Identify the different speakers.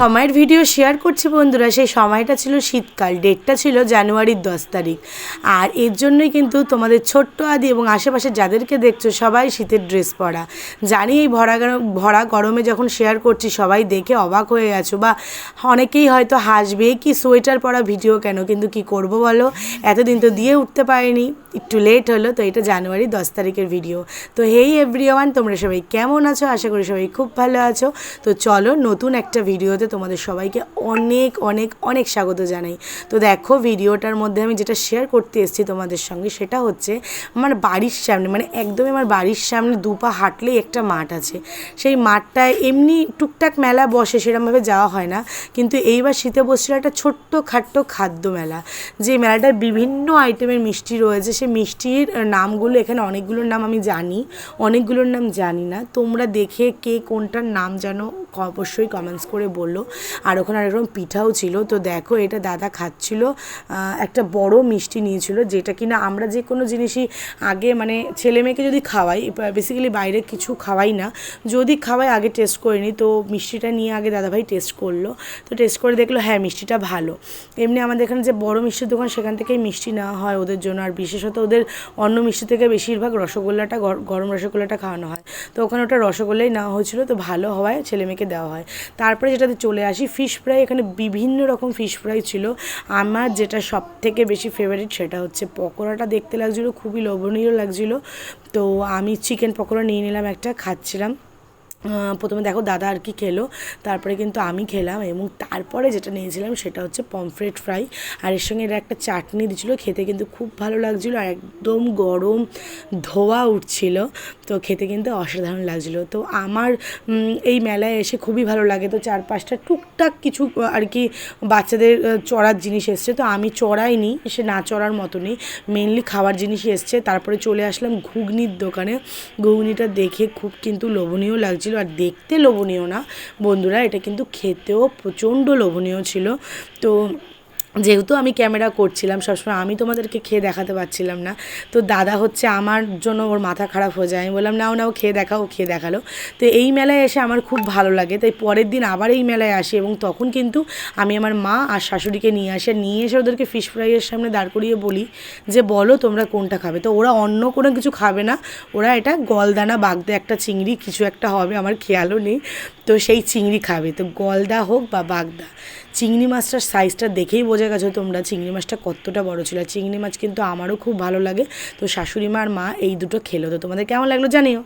Speaker 1: সময়ের video share করছি বন্ধুরা। সেই সময়টা ছিল শীতকাল, ডেটটা ছিল জানুয়ারির 10 তারিখ। আর এর জন্যই কিন্তু তোমাদের ছোট্ট আদি এবং আশেপাশে যাদেরকে দেখছো সবাই শীতের ড্রেস পরা। জানি এই ভরা গরমে যখন শেয়ার করছি সবাই দেখে অবাক হয়ে গেছো, বা অনেকেই হয়তো হাসবে কি সোয়েটার পরা ভিডিও কেন, কিন্তু কি করব বলো, এতদিন তো দিয়ে উঠতে পারিনি, একটু লেট হলো। তো এটা জানুয়ারি 10 তারিখের ভিডিও। তো হেই এভরিওয়ান, তোমরা সবাই কেমন আছো? আশা করি সবাই খুব ভালো আছো। তো চলো নতুন একটা ভিডিওতে তোমাদের সবাইকে অনেক অনেক অনেক স্বাগত জানাই। তো দেখো ভিডিওটার মধ্যে আমি যেটা শেয়ার করতে এসেছি তোমাদের সঙ্গে সেটা হচ্ছে আমার বাড়ির সামনে, মানে একদমই আমার বাড়ির সামনে 2 পা হাঁটলেই একটা মাঠ আছে। সেই মাঠটায় এমনি টুকটাক মেলা বসে, সেরকমভাবে যাওয়া হয় না, কিন্তু এইবার শীতে বসছিল একটা ছোট্ট খাট্ট খাদ্য মেলা। যে মেলাটায় বিভিন্ন আইটেমের মিষ্টি রয়েছে। সেই মিষ্টির নামগুলো এখানে অনেকগুলোর নাম আমি জানি, অনেকগুলোর নাম জানি না। তোমরা দেখে কে কোনটার নাম জানো অবশ্যই কমেন্টস করে বললো। আর ওখানে আরেকরকম পিঠাও ছিল। তো দেখো এটা দাদা খাচ্ছিল, একটা বড় মিষ্টি নিয়েছিল, যেটা কিনা আমরা যে কোনো জিনিসই আগে মানে ছেলে মেয়েকে যদি খাওয়াই, বেসিক্যালি বাইরে কিছু খাওয়াই না, যদি খাওয়াই আগে টেস্ট করে নিই। তো মিষ্টিটা নিয়ে আগে দাদাভাই টেস্ট করলো। তো টেস্ট করে দেখলো হ্যাঁ মিষ্টিটা ভালো। এমনি আমাদের এখানে যে বড় মিষ্টির দোকান সেখান থেকেই মিষ্টি নেওয়া হয় ওদের জন্য। আর বিশেষত ওদের অন্য মিষ্টি থেকে বেশিরভাগ রসগোল্লাটা, গরম রসগোল্লাটা খাওয়ানো হয়। তো ওখানে ওটা রসগোল্লাই নেওয়া হয়েছিল, তো ভালো হওয়ায় ছেলে মেয়েকে দেওয়া হয়। তারপরে যেটাতে চলে আসি ফিশ ফ্রাই। এখানে বিভিন্ন রকম ফিশ ফ্রাই ছিল। আমার যেটা সব থেকে বেশি ফেভারিট সেটা হচ্ছে পকোড়াটা। দেখতে লাগছিলো খুবই লোভনীয় লাগছিলো। তো আমি চিকেন পকোড়া নিয়ে নিলাম একটা, খাচ্ছিলাম। প্রথমে দেখো দাদা আর কি খেলো, তারপরে কিন্তু আমি খেলাম। এবং তারপরে যেটা নিয়েছিলাম সেটা হচ্ছে পমফ্রেট ফ্রাই। আর এর সঙ্গে এরা একটা চাটনি দিচ্ছিলো, খেতে কিন্তু খুব ভালো লাগছিলো। আর একদম গরম ধোয়া উঠছিল, তো খেতে কিন্তু অসাধারণ লাগছিলো। তো আমার এই মেলায় এসে খুবই ভালো লাগে। তো 4-5টা টুকটাক কিছু আর কি বাচ্চাদের চড়ার জিনিস এসছে। তো আমি চড়াইনি, সে না চড়ার মতনই, মেনলি খাওয়ার জিনিসই এসছে। তারপরে চলে আসলাম ঘুগনির দোকানে। ঘুগনিটা দেখে খুব কিন্তু লোভনীয় লাগছিল। আর দেখতে লোভনীয় না বন্ধুরা, এটা কিন্তু খেতেও প্রচণ্ড লোভনীয় ছিল। তো যেহেতু আমি ক্যামেরা করছিলাম সবসময়, আমি তোমাদেরকে খেয়ে দেখাতে পারছিলাম না। তো দাদা হচ্ছে আমার জন্য ওর মাথা খারাপ হয়ে যায়। আমি বললাম নাও নাও খেয়ে দেখাও, খেয়ে দেখালো। তো এই মেলায় এসে আমার খুব ভালো লাগে, তাই পরের দিন আবার এই মেলায় আসি। এবং তখন কিন্তু আমি আমার মা আর শাশুড়িকে নিয়ে আসি, আর নিয়ে এসে ওদেরকে ফিশ ফ্রাইয়ের সামনে দাঁড় করিয়ে বলি যে বলো তোমরা কোনটা খাবে। তো ওরা অন্য কোনো কিছু খাবে না, ওরা এটা গলদা না বাগদা একটা চিংড়ি কিছু একটা হবে, আমার খেয়ালও নেই। তো সেই চিংড়ি খাবে। তো গলদা হোক বা বাগদা, চিংড়ি মাছটার সাইজটা দেখেই বোঝা গেছে তোমরা চিংড়ি মাছটা কতটা বড় ছিল। আর চিংড়ি মাছ কিন্তু আমারও খুব ভালো লাগে। তো শাশুড়ি মা আর মা এই দুটো খেলো। তো তোমাদের কেমন লাগলো জানিও।